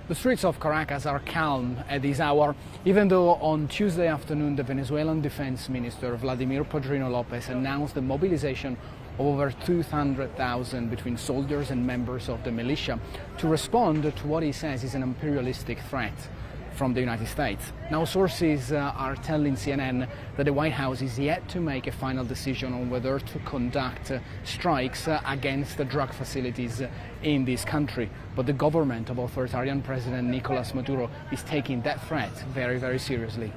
The streets of Caracas are calm at this hour, even though on Tuesday afternoon the Venezuelan Defense Minister Vladimir Padrino Lopez announced the mobilization of over 200,000 between soldiers and members of the militia to respond to what he says is an imperialistic threat from the United States. Now sources are telling CNN that the White House is yet to make a final decision on whether to conduct strikes against the drug facilities in this country. But the government of authoritarian President Nicolás Maduro is taking that threat very, very seriously.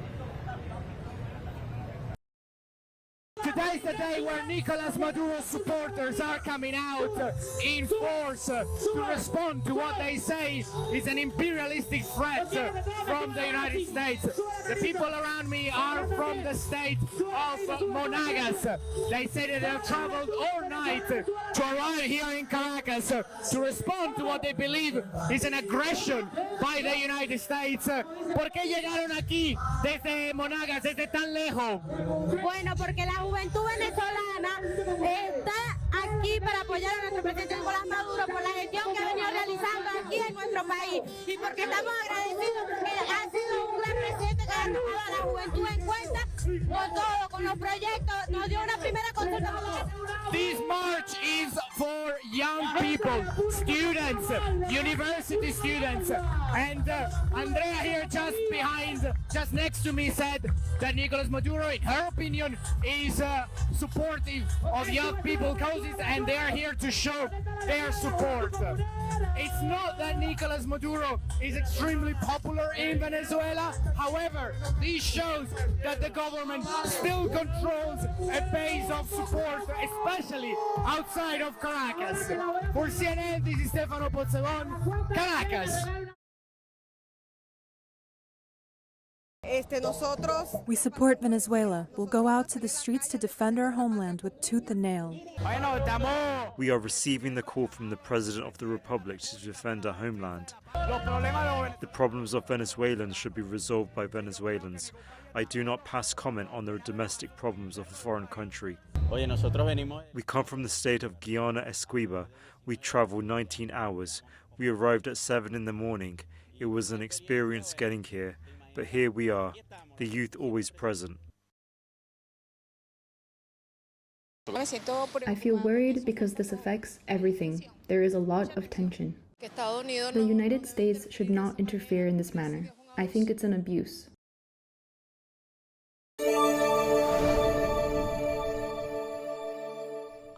Today's the day where Nicolás Maduro's supporters are coming out in force to respond to what they say is an imperialistic threat from the United States. The people around me are from the state of Monagas. They say that they've traveled all night to arrive here in Caracas to respond to what they believe is an aggression by the United States. ¿Por qué llegaron aquí desde Monagas, desde tan lejos? Bueno, porque la juventud venezolana está aquí para apoyar a nuestro presidente Nicolás Maduro por la gestión que ha venido realizando aquí en nuestro país y porque estamos agradecidos porque ha sido un gran presidente que ha tomado a la juventud en cuenta con todo, con los proyectos, nos dio una primera consulta. This march is for young people, students, university students, and Andrea here just next to me said that Nicolás Maduro, in her opinion, is supportive of young people causes and they are here to show their support. It's not that Nicolás Maduro is extremely popular in Venezuela. However, this shows that the government still controls a base of support, especially outside of Caracas. For CNN, this is Stefano Pozzebon, Caracas. We support Venezuela. We'll go out to the streets to defend our homeland with tooth and nail. We are receiving the call from the President of the Republic to defend our homeland. The problems of Venezuelans should be resolved by Venezuelans. I do not pass comment on the domestic problems of a foreign country. We come from the state of Guiana Esquiva. We traveled 19 hours. We arrived at 7 in the morning. It was an experience getting here. But here we are, the youth always present. I feel worried because this affects everything. There is a lot of tension. The United States should not interfere in this manner. I think it's an abuse.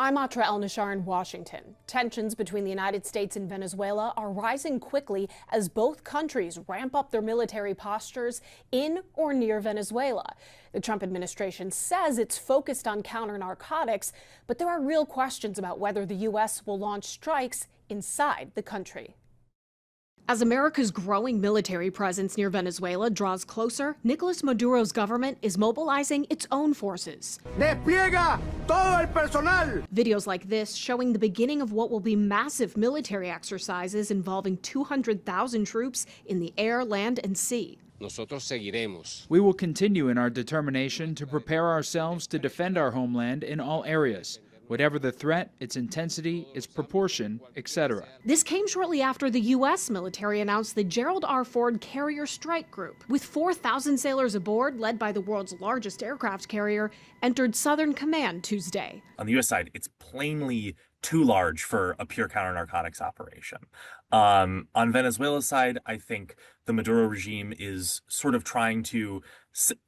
I'm Atra El-Nashar in Washington. Tensions between the United States and Venezuela are rising quickly as both countries ramp up their military postures in or near Venezuela. The Trump administration says it's focused on counter-narcotics, but there are real questions about whether the U.S. will launch strikes inside the country. As America's growing military presence near Venezuela draws closer, Nicolás Maduro's government is mobilizing its own forces. ¡Despliega todo el personal! Videos like this showing the beginning of what will be massive military exercises involving 200,000 troops in the air, land, and sea. We will continue in our determination to prepare ourselves to defend our homeland in all areas. Whatever the threat, its intensity, its proportion, etc. This came shortly after the U.S. military announced the Gerald R. Ford Carrier Strike Group, with 4,000 sailors aboard, led by the world's largest aircraft carrier, entered Southern Command Tuesday. On the U.S. side, it's plainly too large for a pure counter-narcotics operation. On Venezuela's side, I think the Maduro regime is sort of trying to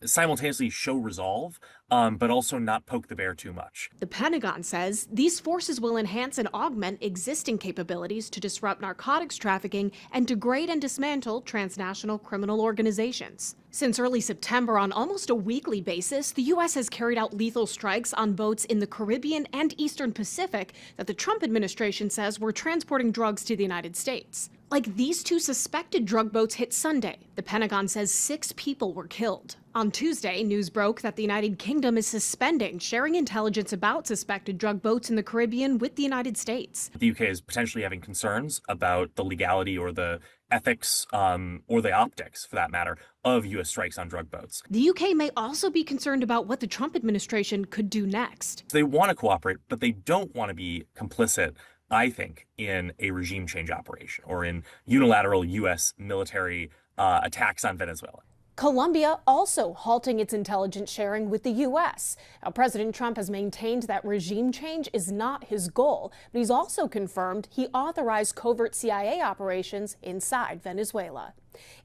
simultaneously show resolve, but also not poke the bear too much. The Pentagon says these forces will enhance and augment existing capabilities to disrupt narcotics trafficking and degrade and dismantle transnational criminal organizations. Since early September, on almost a weekly basis, the U.S. has carried out lethal strikes on boats in the Caribbean and Eastern Pacific that the Trump administration says were transporting drugs to the United States. Like these two suspected drug boats hit Sunday. The Pentagon says 6 people were killed. On Tuesday, news broke that the United Kingdom is suspending sharing intelligence about suspected drug boats in the Caribbean with the United States. The UK is potentially having concerns about the legality or the ethics, or the optics, for that matter, of U.S. strikes on drug boats. The UK may also be concerned about what the Trump administration could do next. They want to cooperate, but they don't want to be complicit I think, in a regime change operation or in unilateral U.S. military attacks on Venezuela. Colombia also halting its intelligence sharing with the U.S. Now, President Trump has maintained that regime change is not his goal, but he's also confirmed he authorized covert CIA operations inside Venezuela.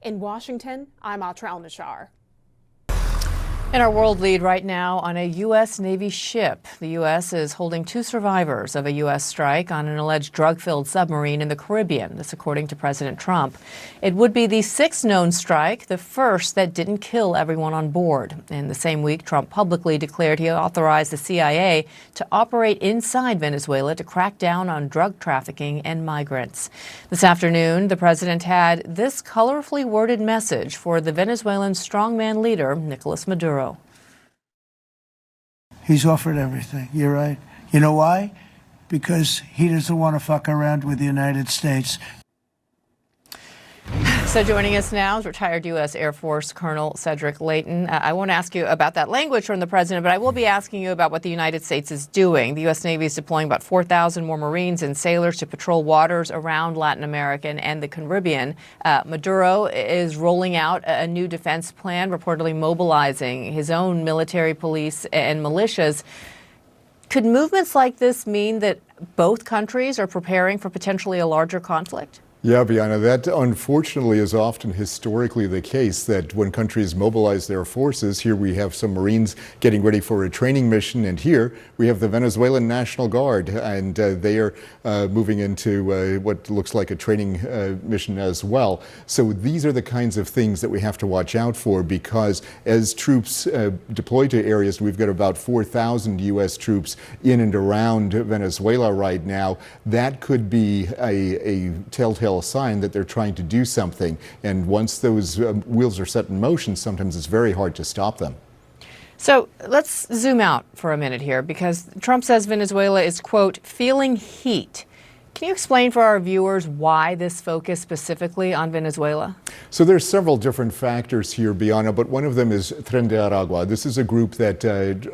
In Washington, I'm Atra El-Nashar. In our world lead right now on a U.S. Navy ship, the U.S. is holding 2 survivors of a U.S. strike on an alleged drug-filled submarine in the Caribbean. This according to President Trump. It would be the 6th known strike, the first that didn't kill everyone on board. In the same week, Trump publicly declared he authorized the CIA to operate inside Venezuela to crack down on drug trafficking and migrants. This afternoon, the president had this colorfully worded message for the Venezuelan strongman leader, Nicolás Maduro. He's offered everything. You're right. You know why? Because he doesn't want to fuck around with the United States. So joining us now is retired U.S. Air Force Colonel Cedric Leighton. I won't ask you about that language from the president, but I will be asking you about what the United States is doing. The U.S. Navy is deploying about 4,000 more Marines and sailors to patrol waters around Latin America and the Caribbean. Maduro is rolling out a new defense plan, reportedly mobilizing his own military, police, and militias. Could movements like this mean that both countries are preparing for potentially a larger conflict? Yeah, Bianna, that unfortunately is often historically the case, that when countries mobilize their forces, here we have some Marines getting ready for a training mission, and here we have the Venezuelan National Guard, and they are moving into what looks like a training mission as well. So these are the kinds of things that we have to watch out for, because as troops deploy to areas, we've got about 4,000 U.S. troops in and around Venezuela right now. That could be a telltale sign that they're trying to do something. And once those wheels are set in motion, sometimes it's very hard to stop them. So let's zoom out for a minute here, because Trump says Venezuela is, quote, feeling heat. Can you explain for our viewers why this focus specifically on Venezuela? So there's several different factors here, Bianna, but one of them is Tren de Aragua. This is a group that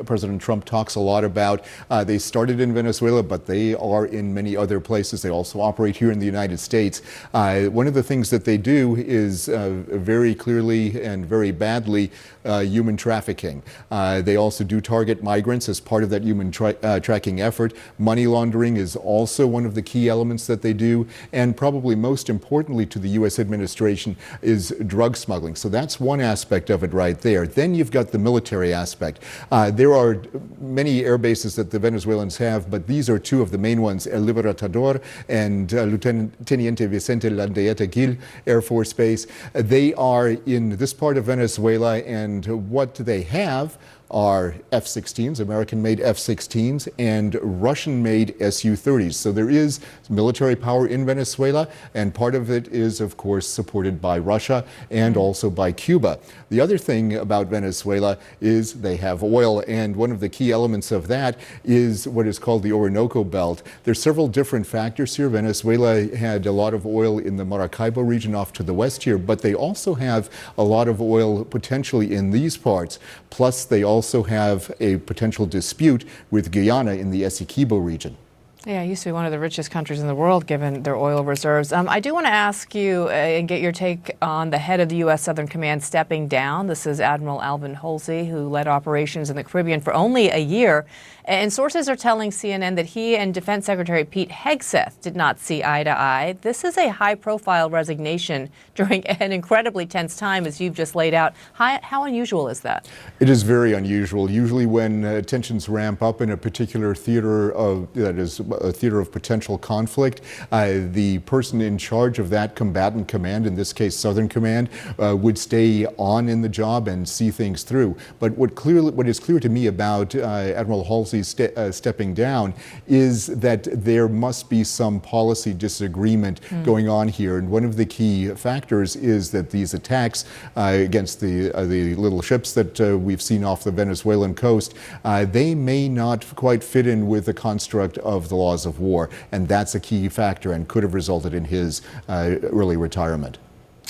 President Trump talks a lot about. They started in Venezuela, but they are in many other places. They also operate here in the United States. One of the things that they do is very clearly and very badly human trafficking. They also do target migrants as part of that human tracking effort. Money laundering is also one of the key elements that they do, and probably most importantly to the U.S. administration is drug smuggling. So that's one aspect of it right there. Then you've got the military aspect. There are many air bases that the Venezuelans have, but these are 2 of the main ones, El Libertador and Lieutenant Teniente Vicente Landeeta Gil Air Force Base. They are in this part of Venezuela, and what they have are F-16s, American-made F-16s, and Russian-made Su-30s. So there is military power in Venezuela, and part of it is, of course, supported by Russia and also by Cuba. The other thing about Venezuela is they have oil, and one of the key elements of that is what is called the Orinoco Belt. There's several different factors here. Venezuela had a lot of oil in the Maracaibo region off to the west here, but they also have a lot of oil potentially in these parts. Plus, they also have a potential dispute with Guyana in the Essequibo region. Yeah, it used to be one of the richest countries in the world, given their oil reserves. I do want to ask you and get your take on the head of the U.S. Southern Command stepping down. This is Admiral Alvin Halsey, who led operations in the Caribbean for only a year. And sources are telling CNN that he and Defense Secretary Pete Hegseth did not see eye to eye. This is a high-profile resignation during an incredibly tense time, as you've just laid out. How unusual is that? It is very unusual. Usually when tensions ramp up in a particular theater that is a theater of potential conflict, the person in charge of that combatant command, in this case Southern Command, would stay on in the job and see things through. But what is clear to me about Admiral Halsey stepping down is that there must be some policy disagreement going on here. And one of the key factors is that these attacks against the little ships that we've seen off the Venezuelan coast, they may not quite fit in with the construct of the laws of war. And that's a key factor and could have resulted in his early retirement.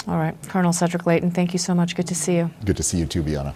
All right. Colonel Cedric Leighton, thank you so much. Good to see you. Good to see you too, Bianna.